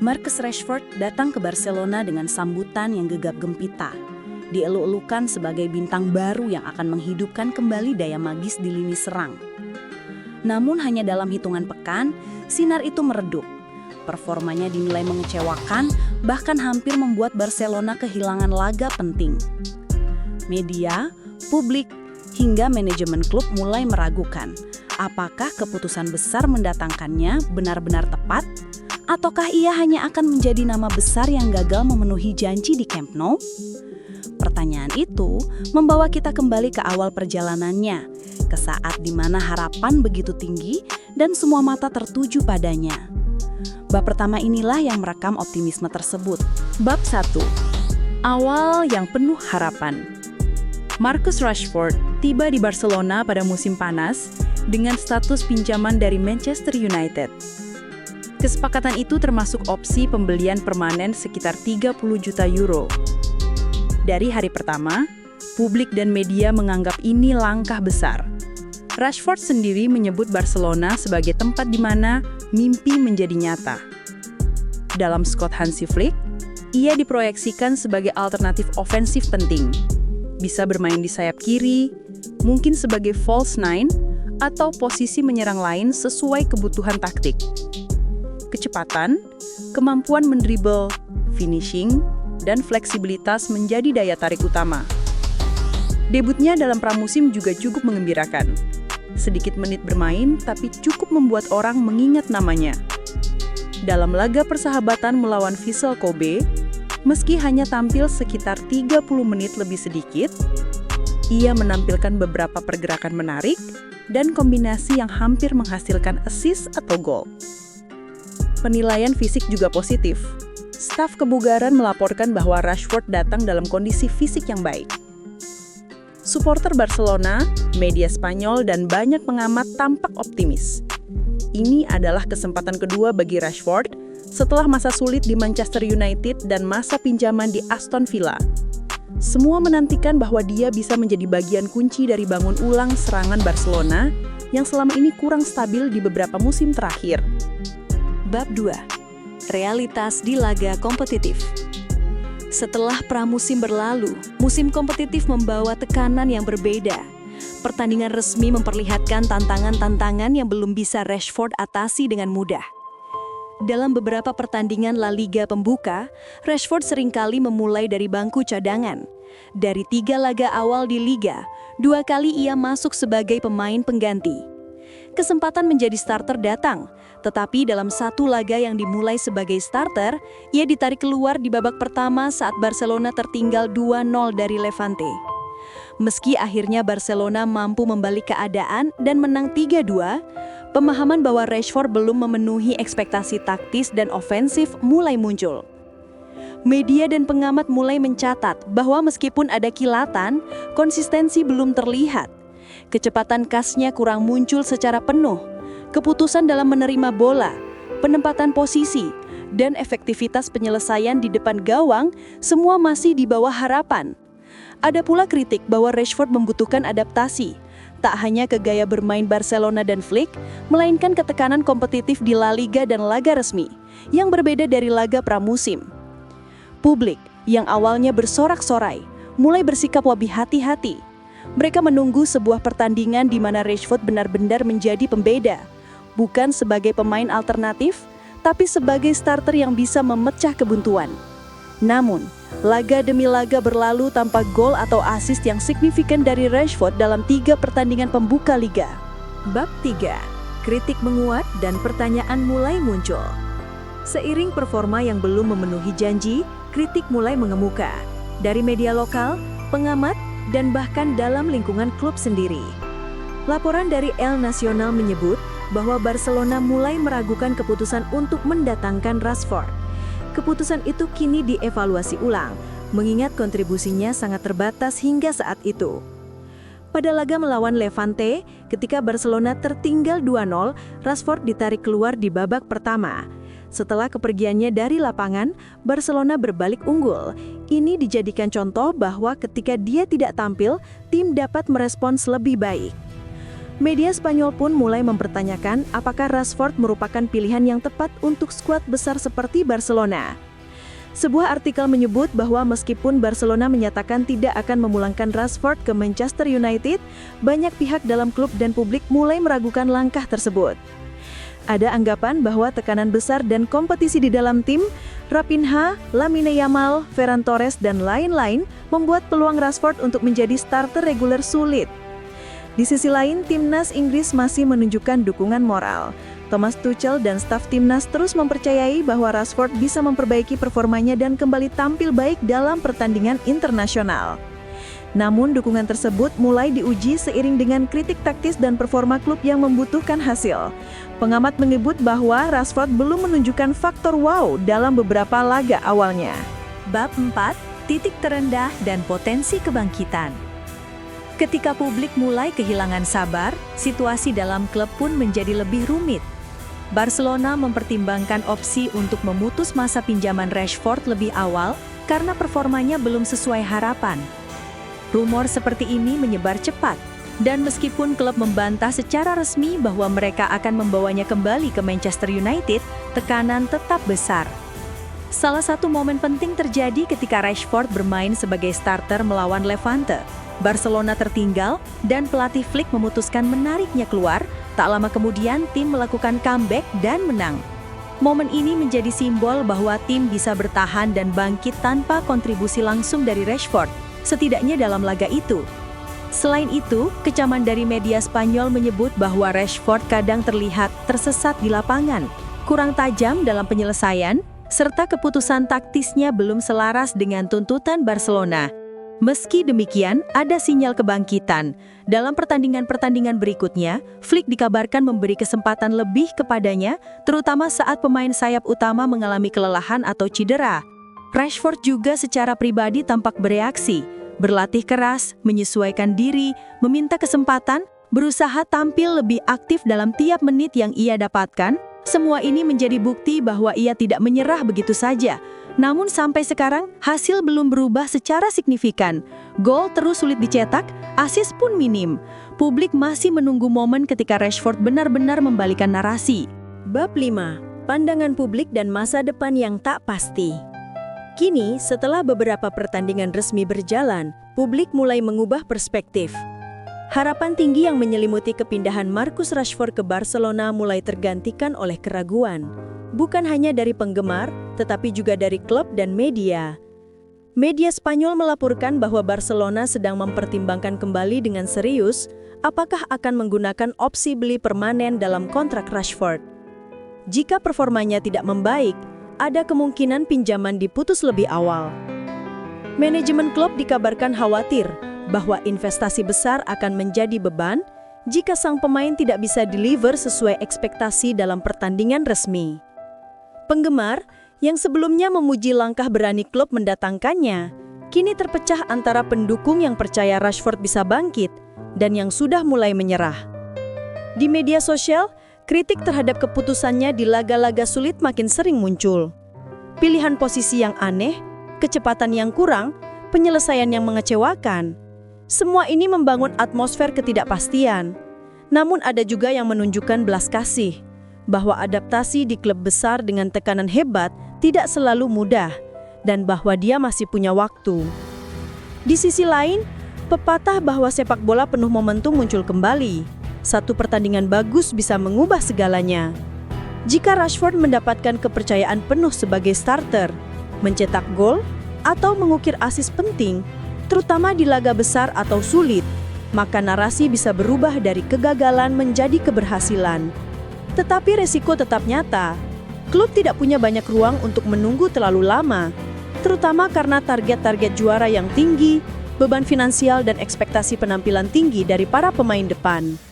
Marcus Rashford datang ke Barcelona dengan sambutan yang gegap gempita. Dieluk-elukan sebagai bintang baru yang akan menghidupkan kembali daya magis di lini serang. Namun hanya dalam hitungan pekan, sinar itu meredup. Performanya dinilai mengecewakan, bahkan hampir membuat Barcelona kehilangan laga penting. Media, publik, hingga manajemen klub mulai meragukan, apakah keputusan besar mendatangkannya benar-benar tepat? Ataukah ia hanya akan menjadi nama besar yang gagal memenuhi janji di Camp Nou? Pertanyaan itu membawa kita kembali ke awal perjalanannya, ke saat di mana harapan begitu tinggi dan semua mata tertuju padanya. Bab pertama inilah yang merekam optimisme tersebut. Bab 1. Awal yang penuh harapan. Marcus Rashford tiba di Barcelona pada musim panas dengan status pinjaman dari Manchester United. Kesepakatan itu termasuk opsi pembelian permanen sekitar 30 juta euro. Dari hari pertama, publik dan media menganggap ini langkah besar. Rashford sendiri menyebut Barcelona sebagai tempat di mana mimpi menjadi nyata. Dalam Scott Hansi Flick, ia diproyeksikan sebagai alternatif ofensif penting. Bisa bermain di sayap kiri, mungkin sebagai false nine, atau posisi menyerang lain sesuai kebutuhan taktik. Kecepatan, kemampuan mendribble, finishing, dan fleksibilitas menjadi daya tarik utama. Debutnya dalam pramusim juga cukup mengembirakan. Sedikit menit bermain, tapi cukup membuat orang mengingat namanya. Dalam laga persahabatan melawan Vissel Kobe, meski hanya tampil sekitar 30 menit lebih sedikit, ia menampilkan beberapa pergerakan menarik dan kombinasi yang hampir menghasilkan assist atau gol. Penilaian fisik juga positif. Staf kebugaran melaporkan bahwa Rashford datang dalam kondisi fisik yang baik. Suporter Barcelona, media Spanyol, dan banyak pengamat tampak optimis. Ini adalah kesempatan kedua bagi Rashford setelah masa sulit di Manchester United dan masa pinjaman di Aston Villa. Semua menantikan bahwa dia bisa menjadi bagian kunci dari bangun ulang serangan Barcelona yang selama ini kurang stabil di beberapa musim terakhir. Bab 2. Realitas di laga kompetitif. Setelah pramusim berlalu, musim kompetitif membawa tekanan yang berbeda. Pertandingan resmi memperlihatkan tantangan-tantangan yang belum bisa Rashford atasi dengan mudah. Dalam beberapa pertandingan La Liga pembuka, Rashford seringkali memulai dari bangku cadangan. Dari 3 laga awal di Liga, 2 kali ia masuk sebagai pemain pengganti. Kesempatan menjadi starter datang, tetapi dalam 1 laga yang dimulai sebagai starter, ia ditarik keluar di babak pertama saat Barcelona tertinggal 2-0 dari Levante. Meski akhirnya Barcelona mampu membalik keadaan dan menang 3-2, pemahaman bahwa Rashford belum memenuhi ekspektasi taktis dan ofensif mulai muncul. Media dan pengamat mulai mencatat bahwa meskipun ada kilatan, konsistensi belum terlihat. Kecepatan khasnya kurang muncul secara penuh. Keputusan dalam menerima bola, penempatan posisi, dan efektivitas penyelesaian di depan gawang semua masih di bawah harapan. Ada pula kritik bahwa Rashford membutuhkan adaptasi, tak hanya ke gaya bermain Barcelona dan Flick, melainkan ke tekanan kompetitif di La Liga dan laga resmi, yang berbeda dari laga pramusim. Publik, yang awalnya bersorak-sorai, mulai bersikap lebih hati-hati. Mereka menunggu sebuah pertandingan di mana Rashford benar-benar menjadi pembeda, bukan sebagai pemain alternatif, tapi sebagai starter yang bisa memecah kebuntuan. Namun, laga demi laga berlalu tanpa gol atau assist yang signifikan dari Rashford dalam 3 pertandingan pembuka Liga. Bab 3. Kritik menguat dan pertanyaan mulai muncul. Seiring performa yang belum memenuhi janji, kritik mulai mengemuka. Dari media lokal, pengamat, dan bahkan dalam lingkungan klub sendiri. Laporan dari El Nacional menyebut bahwa Barcelona mulai meragukan keputusan untuk mendatangkan Rashford. Keputusan itu kini dievaluasi ulang, mengingat kontribusinya sangat terbatas hingga saat itu. Pada laga melawan Levante, ketika Barcelona tertinggal 2-0, Rashford ditarik keluar di babak pertama. Setelah kepergiannya dari lapangan, Barcelona berbalik unggul. Ini dijadikan contoh bahwa ketika dia tidak tampil, tim dapat merespons lebih baik. Media Spanyol pun mulai mempertanyakan apakah Rashford merupakan pilihan yang tepat untuk skuad besar seperti Barcelona. Sebuah artikel menyebut bahwa meskipun Barcelona menyatakan tidak akan memulangkan Rashford ke Manchester United, banyak pihak dalam klub dan publik mulai meragukan langkah tersebut. Ada anggapan bahwa tekanan besar dan kompetisi di dalam tim, Raphinha, Lamine Yamal, Ferran Torres, dan lain-lain membuat peluang Rashford untuk menjadi starter reguler sulit. Di sisi lain, timnas Inggris masih menunjukkan dukungan moral. Thomas Tuchel dan staf timnas terus mempercayai bahwa Rashford bisa memperbaiki performanya dan kembali tampil baik dalam pertandingan internasional. Namun dukungan tersebut mulai diuji seiring dengan kritik taktis dan performa klub yang membutuhkan hasil. Pengamat menyebut bahwa Rashford belum menunjukkan faktor wow dalam beberapa laga awalnya. Bab 4, titik terendah dan potensi kebangkitan. Ketika publik mulai kehilangan sabar, situasi dalam klub pun menjadi lebih rumit. Barcelona mempertimbangkan opsi untuk memutus masa pinjaman Rashford lebih awal karena performanya belum sesuai harapan. Rumor seperti ini menyebar cepat, dan meskipun klub membantah secara resmi bahwa mereka akan membawanya kembali ke Manchester United, tekanan tetap besar. Salah satu momen penting terjadi ketika Rashford bermain sebagai starter melawan Levante. Barcelona tertinggal dan pelatih Flick memutuskan menariknya keluar. Tak lama kemudian tim melakukan comeback dan menang. Momen ini menjadi simbol bahwa tim bisa bertahan dan bangkit tanpa kontribusi langsung dari Rashford, setidaknya dalam laga itu. Selain itu, kecaman dari media Spanyol menyebut bahwa Rashford kadang terlihat tersesat di lapangan, kurang tajam dalam penyelesaian, serta keputusan taktisnya belum selaras dengan tuntutan Barcelona. Meski demikian, ada sinyal kebangkitan. Dalam pertandingan-pertandingan berikutnya, Flick dikabarkan memberi kesempatan lebih kepadanya, terutama saat pemain sayap utama mengalami kelelahan atau cedera. Rashford juga secara pribadi tampak bereaksi, berlatih keras, menyesuaikan diri, meminta kesempatan, berusaha tampil lebih aktif dalam tiap menit yang ia dapatkan. Semua ini menjadi bukti bahwa ia tidak menyerah begitu saja. Namun sampai sekarang, hasil belum berubah secara signifikan. Gol terus sulit dicetak, assist pun minim. Publik masih menunggu momen ketika Rashford benar-benar membalikan narasi. Bab 5. Pandangan publik dan masa depan yang tak pasti. Kini, setelah beberapa pertandingan resmi berjalan, publik mulai mengubah perspektif. Harapan tinggi yang menyelimuti kepindahan Marcus Rashford ke Barcelona mulai tergantikan oleh keraguan. Bukan hanya dari penggemar, tetapi juga dari klub dan media. Media Spanyol melaporkan bahwa Barcelona sedang mempertimbangkan kembali dengan serius apakah akan menggunakan opsi beli permanen dalam kontrak Rashford. Jika performanya tidak membaik, ada kemungkinan pinjaman diputus lebih awal. Manajemen klub dikabarkan khawatir bahwa investasi besar akan menjadi beban jika sang pemain tidak bisa deliver sesuai ekspektasi dalam pertandingan resmi. Penggemar yang sebelumnya memuji langkah berani klub mendatangkannya, kini terpecah antara pendukung yang percaya Rashford bisa bangkit dan yang sudah mulai menyerah. Di media sosial, kritik terhadap keputusannya di laga-laga sulit makin sering muncul. Pilihan posisi yang aneh, kecepatan yang kurang, penyelesaian yang mengecewakan. Semua ini membangun atmosfer ketidakpastian. Namun ada juga yang menunjukkan belas kasih, bahwa adaptasi di klub besar dengan tekanan hebat tidak selalu mudah, dan bahwa dia masih punya waktu. Di sisi lain, pepatah bahwa sepak bola penuh momentum muncul kembali. Satu pertandingan bagus bisa mengubah segalanya. Jika Rashford mendapatkan kepercayaan penuh sebagai starter, mencetak gol, atau mengukir assist penting, terutama di laga besar atau sulit, maka narasi bisa berubah dari kegagalan menjadi keberhasilan. Tetapi resiko tetap nyata. Klub tidak punya banyak ruang untuk menunggu terlalu lama, terutama karena target-target juara yang tinggi, beban finansial dan ekspektasi penampilan tinggi dari para pemain depan.